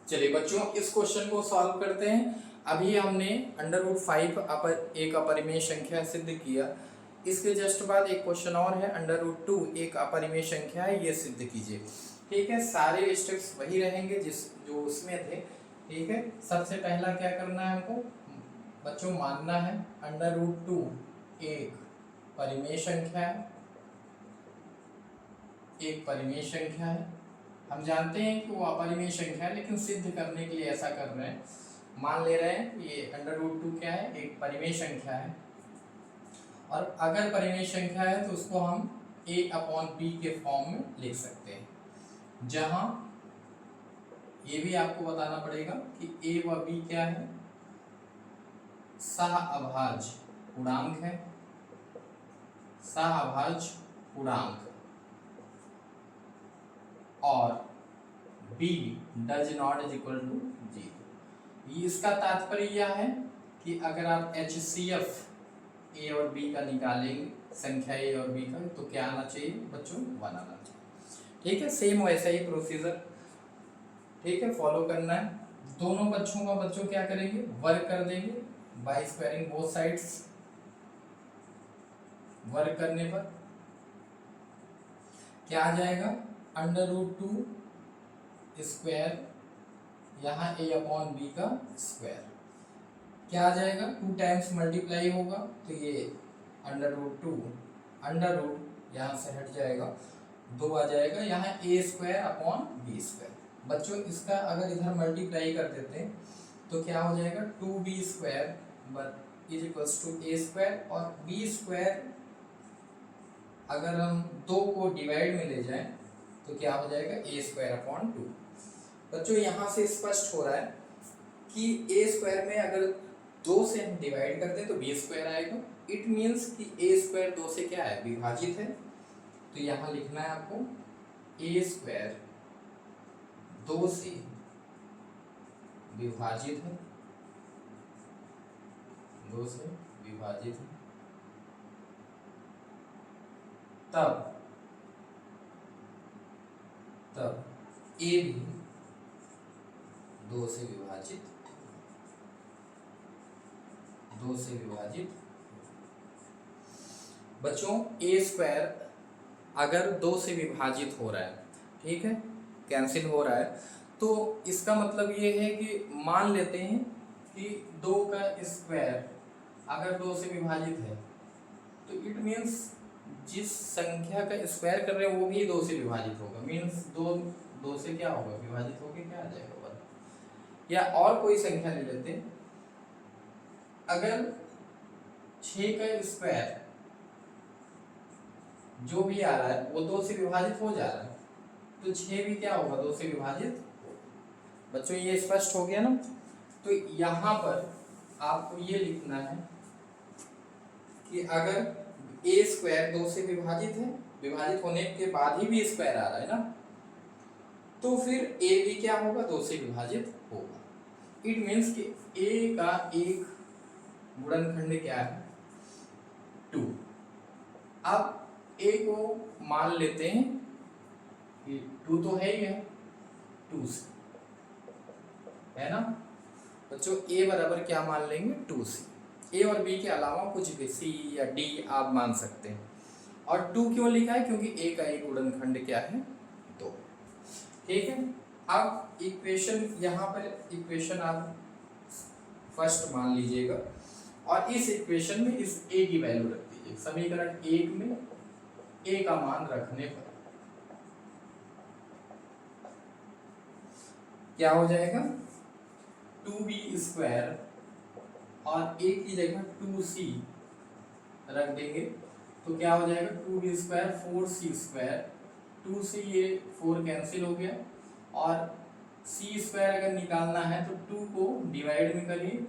चलिए बच्चों, इस क्वेश्चन को सॉल्व करते हैं। अभी हमने √5 एक अपरिमेय संख्या सिद्ध किया। इसके जस्ट बाद एक क्वेश्चन और है, √2 एक अपरिमेय संख्या है, ये सिद्ध कीजिए। ठीक है, सारे स्टेप्स वही रहेंगे जो उसमें थे। ठीक है, सबसे पहला क्या करना है हमको बच्चों, मानना है √2 एक परिमेय संख्या है, एक परिमेय संख्या है। हम जानते हैं कि वो अपरिमेय संख्या है, लेकिन सिद्ध करने के लिए ऐसा कर रहे हैं, मान ले रहे हैं ये √2 क्या है, एक परिमेय संख्या है। और अगर परिमेय संख्या है तो उसको हम a/b के फॉर्म में लिख सकते हैं, जहां ये भी आपको बताना पड़ेगा कि a व b क्या है, सह-अभाज्य पूर्णांक है, सह-अभाज्य पूर्णांक, और b does not is equal to 0। इसका तात्पर्य यह है कि अगर आप HCF a और b का निकालेंगे, संख्या a और b का, तो क्या आना चाहिए बच्चों, 1 आना चाहिए। ठीक है, सेम वैसा ही प्रोसीजर ठीक है फॉलो करना है। दोनों बच्चों का बच्चों क्या करेंगे, वर्क कर देंगे by squaring both sides. Work करने पर क्या आ जाएगा, √2 स्क्वायर, यहाँ a/b का स्क्वायर क्या आ जाएगा, 2 टाइम्स मल्टीप्लाई होगा तो ये √2 यहाँ से हट जाएगा, 2 आ जाएगा, यहाँ a²/b²। बच्चों इसका अगर इधर मल्टीप्लाई कर देते हैं तो क्या हो जाएगा, 2b² is equals to a², और b² अगर हम 2 को डिवाइड में ले जाएं तो क्या हो जाएगा, a²/2। बच्चों यहाँ से स्पष्ट हो रहा है कि a² में अगर 2 से हम डिवाइड कर दें तो b² आएगा। इट मीन्स कि a² 2 से क्या है, विभाजित है। तो यहाँ लिखना है आपको a² 2 से विभाजित है, 2 से विभाजित है, तब a भी 2 से विभाजित, 2 से विभाजित। बच्चों a² अगर 2 से विभाजित हो रहा है, ठीक है, कैंसिल हो रहा है, तो इसका मतलब ये है कि मान लेते हैं कि 2 का स्क्वायर अगर 2 से विभाजित है तो इट मीन्स जिस संख्या का स्क्वायर कर रहे हैं वो भी 2 से विभाजित होगा। मीन्स 2 से क्या होगा, विभाजित होकर क्या आ जाएगा 1। या और कोई संख्या ले लेते हैं, अगर 6 का स्क्वायर जो भी आ रहा है वो 2 से विभाजित हो जा रहा है, तो 6 भी क्या होगा, 2 से विभाजित। बच्चों ये स्पष्ट हो गया ना। तो यहाँ पर आपको ये लिखना है कि अगर a² 2 से विभाजित है, विभाजित होने के बाद ही भी स्क्वायर आ रहा है ना, तो फिर a भी क्या होगा, 2 से विभाजित होगा। इट मीन्स कि a का एक गुणनखंड क्या है, 2। अब a को मान लेते हैं कि 2 तो है ही है, 2 से है ना बच्चों। a बराबर क्या मान लेंगे, 2 से। a और b के अलावा कुछ भी c या d आप मान सकते हैं। और 2 क्यों लिखा है, क्योंकि a का एक गुणनखंड क्या है, 2। ठीक है, अब इक्वेशन, यहाँ पर इक्वेशन आप फर्स्ट मान लीजिएगा, और इस इक्वेशन में इस a की वैल्यू रख दीजिए। समीकरण 1 में a का मान रखने पर क्या हो जाएगा, 2b² और a की जगह 2c रख देंगे तो क्या हो जाएगा, 2b² 4c², 2c ये 4 कैंसिल हो गया, और c² अगर निकालना है तो 2 को डिवाइड में करिए,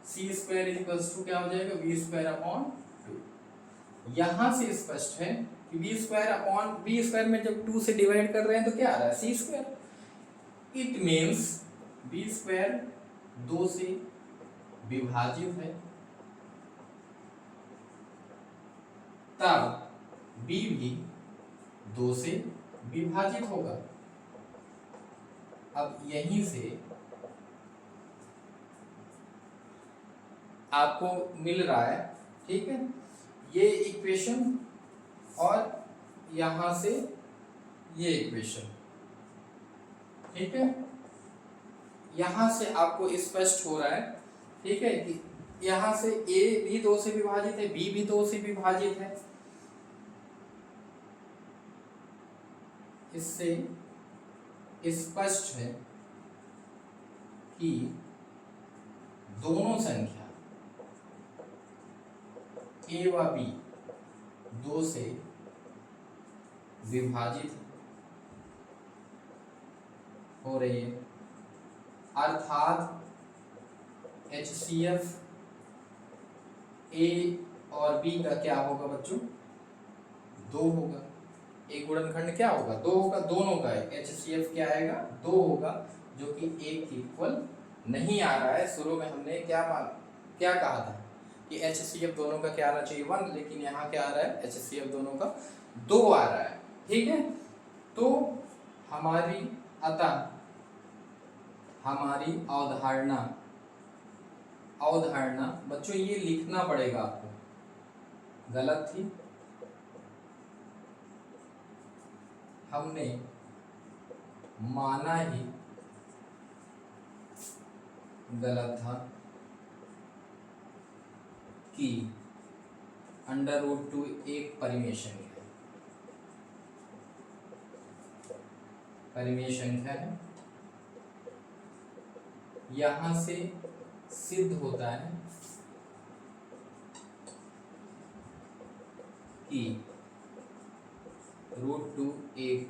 c² इक्वल्स टू क्या हो जाएगा, b²/2। यहाँ से स्पष्ट है कि b² में जब 2 से डिवाइड कर रहे हैं तो क्या आ रहा है, c²। इट मीन्स b² 2 से विभाजित है, तब b भी 2 से विभाजित होगा। अब यहीं से आपको मिल रहा है, ठीक है, ये इक्वेशन और यहां से ये इक्वेशन, ठीक है, यहां से आपको स्पष्ट हो रहा है, ठीक है, कि यहां से a भी 2 से विभाजित है, b भी 2 से विभाजित है। इससे स्पष्ट है कि दोनों संख्या a व b 2 से विभाजित हो रही है, अर्थात HCF A और B का क्या होगा बच्चों, 2 होगा। एक गुणनखंड क्या होगा, 2 होगा, दोनों का HCF क्या आएगा, 2 होगा, जो कि 1 के इक्वल नहीं आ रहा है। शुरू में हमने क्या कहा था कि HCF दोनों का क्या आना चाहिए, 1, लेकिन यहाँ क्या आ रहा है, HCF दोनों का 2 आ रहा है, ठीक है। तो हमारी अवधारणा बच्चों ये लिखना पड़ेगा आपको, गलत थी, हमने माना ही गलत था कि √2 एक परिमेय संख्या है। यहां से सिद्ध होता है कि √2 एक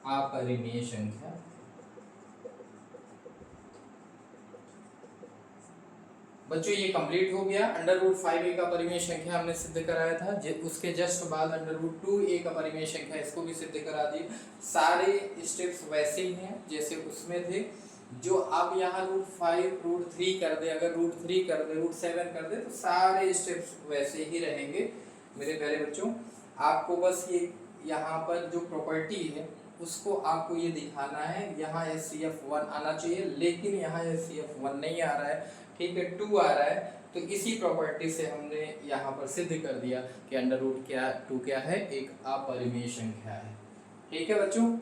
अपरिमेय संख्या बच्चों। ये कंप्लीट हो गया। √5 एक अपरिमेय संख्या हमने सिद्ध कराया था, उसके जस्ट बाद √2 एक अपरिमेय संख्या, इसको भी सिद्ध करा दिए। सारे स्टेप्स वैसे ही हैं जैसे उसमें थे। जो आप यहाँ √5 √3 कर दे, अगर √3 कर दे, √7 कर दे, तो सारे स्टेप्स वैसे ही रहेंगे मेरे प्यारे बच्चों। आपको बस ये यहाँ पर जो प्रॉपर्टी है उसको आपको ये दिखाना है, यहाँ HCF 1 आना चाहिए, लेकिन यहाँ HCF 1 नहीं आ रहा है, ठीक है, 2 आ रहा है। तो इसी प्रॉपर्टी से हमने यहाँ पर सिद्ध कर दिया कि √2 क्या है, एक अपरिमेय संख्या है, ठीक है बच्चों।